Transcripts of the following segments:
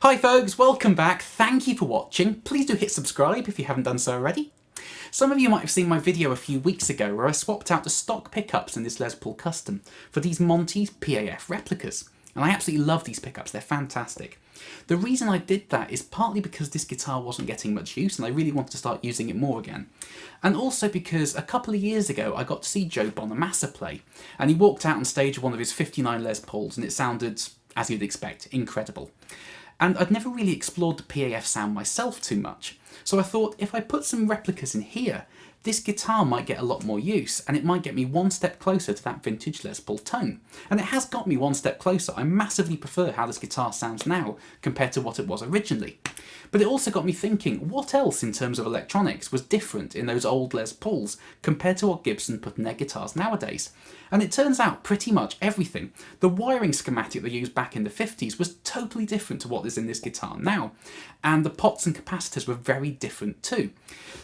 Hi folks, welcome back. Thank you for watching. Please do hit subscribe if you haven't done so already. Some of you might have seen my video a few weeks ago where I swapped out the stock pickups in this Les Paul Custom for these Monty PAF replicas. And I absolutely love these pickups, they're fantastic. The reason I did that is partly because this guitar wasn't getting much use and I really wanted to start using it more again. And also because a couple of years ago I got to see Joe Bonamassa play, and he walked out on stage with one of his 59 Les Pauls and it sounded, as you'd expect, incredible. And I'd never really explored the PAF sound myself too much, so I thought if I put some replicas in here, this guitar might get a lot more use and it might get me one step closer to that vintage Les Paul tone. And it has got me one step closer. I massively prefer how this guitar sounds now compared to what it was originally. But it also got me thinking, what else in terms of electronics was different in those old Les Pauls compared to what Gibson put in their guitars nowadays? And it turns out pretty much everything. The wiring schematic they used back in the 50s was totally different to what is in this guitar now. And the pots and capacitors were very different too.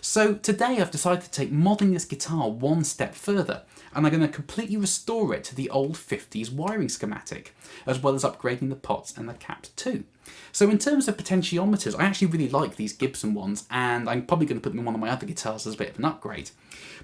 So today I've decided to take modelling this guitar one step further, and I'm going to completely restore it to the old 50s wiring schematic, as well as upgrading the pots and the caps too. So in terms of potentiometers, I actually really like these Gibson ones, and I'm probably going to put them in one of my other guitars as a bit of an upgrade.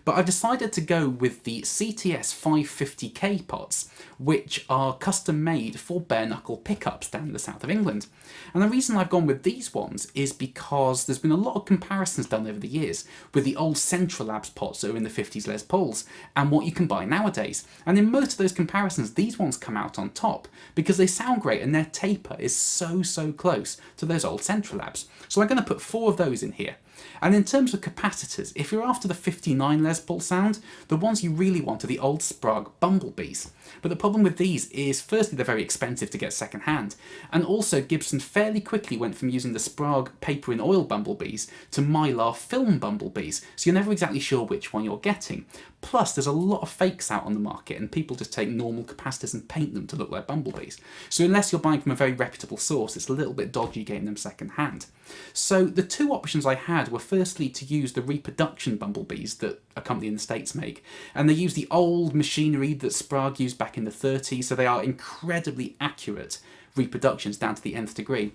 But I've decided to go with the CTS 550K pots, which are custom made for Bare Knuckle Pickups down in the south of England. And the reason I've gone with these ones is because there's been a lot of comparisons done over the years with the old Centralabs pots that are in the 50s Les Pauls and what you can buy nowadays. And in most of those comparisons, these ones come out on top because they sound great and their taper is so close to those old Centralabs. So I'm going to put 4 of those in here. And in terms of capacitors, if you're after the 59 Les Paul sound, the ones you really want are the old Sprague Bumblebees. But the problem with these is, firstly, they're very expensive to get second hand, and also Gibson fairly quickly went from using the Sprague paper in oil Bumblebees to Mylar film Bumblebees, so you're never exactly sure which one you're getting. Plus, there's a lot of fakes out on the market, and people just take normal capacitors and paint them to look like bumblebees. So unless you're buying from a very reputable source, it's a little bit dodgy getting them second hand. So the 2 options I had were firstly to use the reproduction bumblebees that a company in the States make, and they use the old machinery that Sprague used back in the 30s, so they are incredibly accurate reproductions down to the nth degree,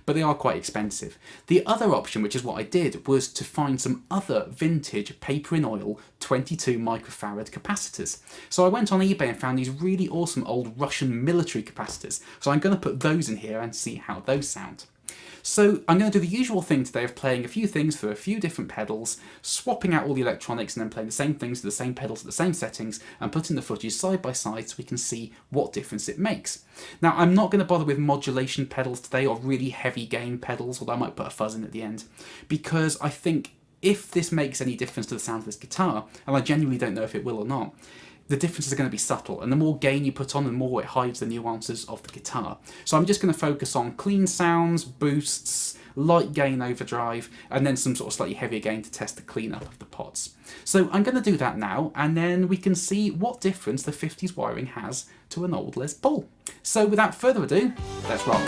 but they are quite expensive. The other option, which is what I did, was to find some other vintage paper in oil 22 microfarad capacitors. So I went on eBay and found these really awesome old Russian military capacitors, so I'm going to put those in here and see how those sound. So I'm going to do the usual thing today of playing a few things for a few different pedals, swapping out all the electronics and then playing the same things to the same pedals at the same settings and putting the footage side by side so we can see what difference it makes. Now I'm not going to bother with modulation pedals today or really heavy gain pedals, although I might put a fuzz in at the end, because I think if this makes any difference to the sound of this guitar, and I genuinely don't know if it will or not, the differences are going to be subtle, and the more gain you put on, the more it hides the nuances of the guitar. So I'm just going to focus on clean sounds, boosts, light gain overdrive, and then some sort of slightly heavier gain to test the cleanup of the pots. So I'm going to do that now, and then we can see what difference the 50s wiring has to an old Les Paul. So without further ado, let's rock.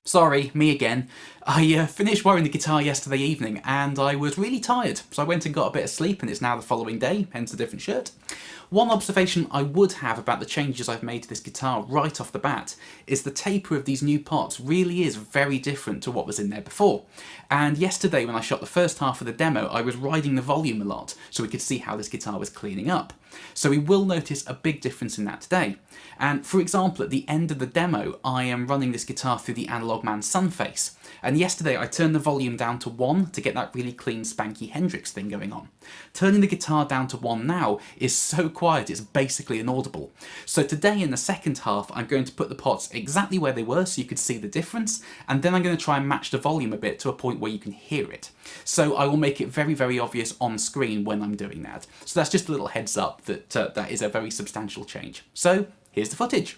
Sorry, me again. I finished wiring the guitar yesterday evening and I was really tired, so I went and got a bit of sleep and it's now the following day, hence the different shirt. One observation I would have about the changes I've made to this guitar right off the bat is the taper of these new pots really is very different to what was in there before. And yesterday when I shot the first half of the demo, I was riding the volume a lot so we could see how this guitar was cleaning up. So we will notice a big difference in that today. And for example, at the end of the demo, I am running this guitar through the Analog Man Sunface. And And yesterday I turned the volume down to 1 to get that really clean spanky Hendrix thing going on. Turning the guitar down to 1 now is so quiet it's basically inaudible. So today in the second half I'm going to put the pots exactly where they were so you could see the difference, and then I'm going to try and match the volume a bit to a point where you can hear it. So I will make it very, very obvious on screen when I'm doing that. So that's just a little heads up that that is a very substantial change. So here's the footage.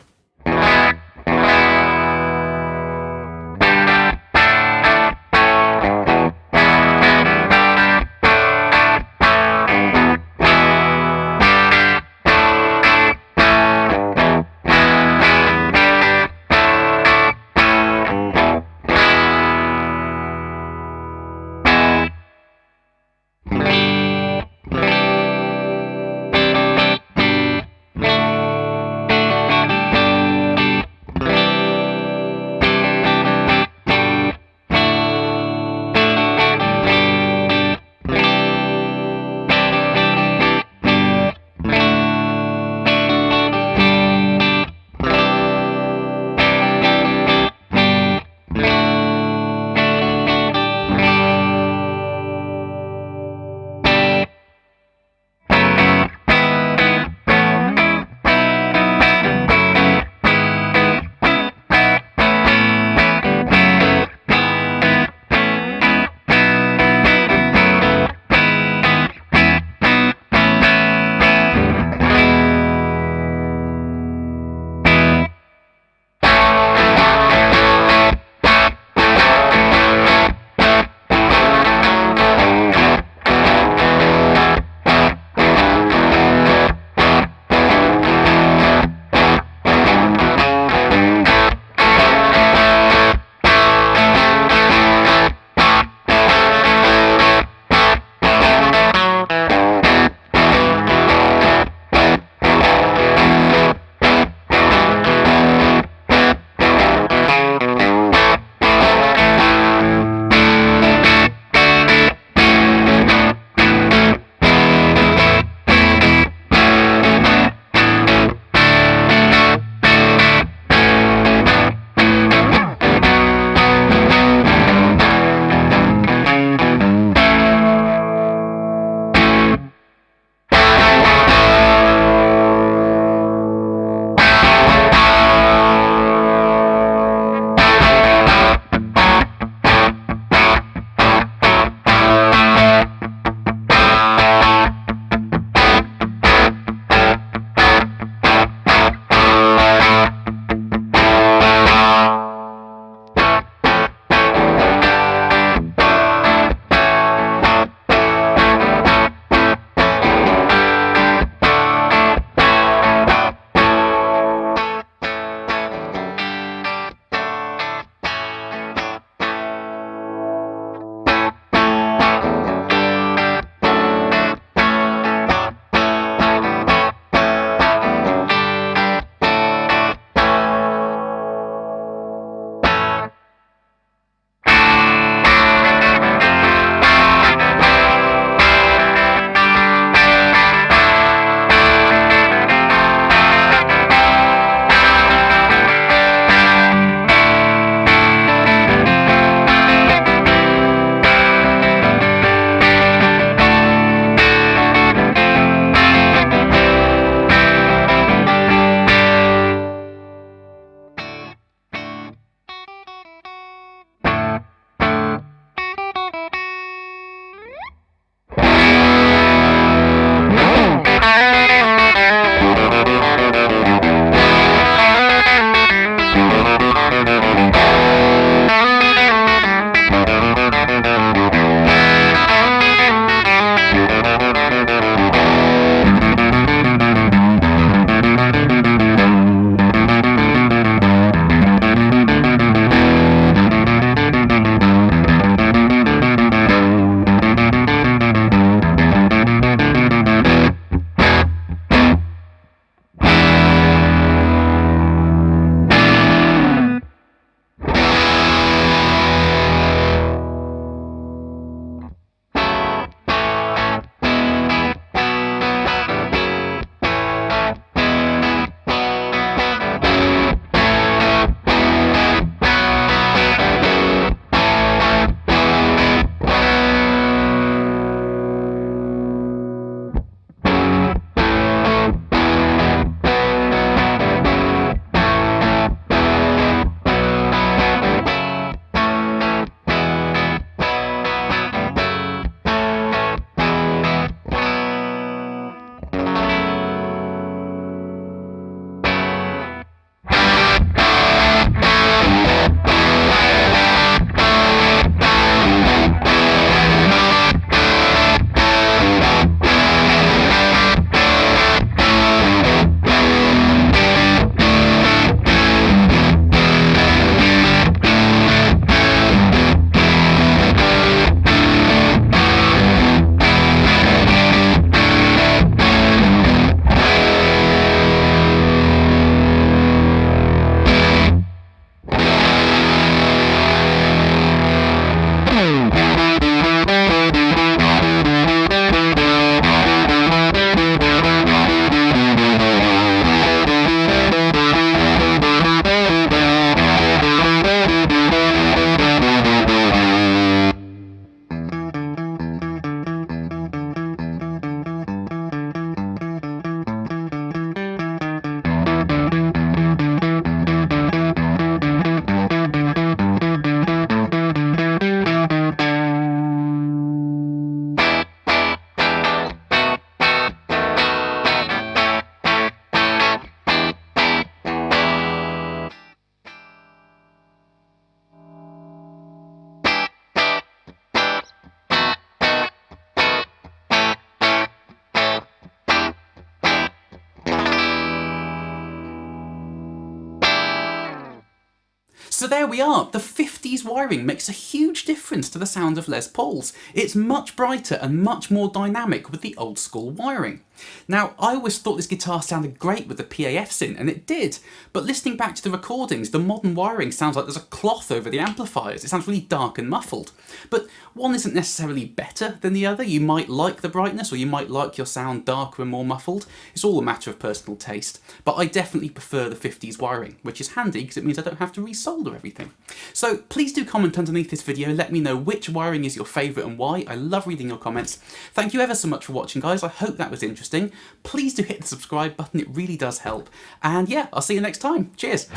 So there we are, the 50s wiring makes a huge difference to the sound of Les Pauls. It's much brighter and much more dynamic with the old school wiring. Now, I always thought this guitar sounded great with the PAFs in, and it did, but listening back to the recordings, the modern wiring sounds like there's a cloth over the amplifiers. It sounds really dark and muffled. But one isn't necessarily better than the other. You might like the brightness, or you might like your sound darker and more muffled. It's all a matter of personal taste, but I definitely prefer the 50s wiring, which is handy because it means I don't have to resolder everything. So please do comment underneath this video, let me know which wiring is your favourite and why. I love reading your comments. Thank you ever so much for watching, guys. I hope that was interesting. Please do hit the subscribe button, it really does help. And yeah, I'll see you next time. Cheers!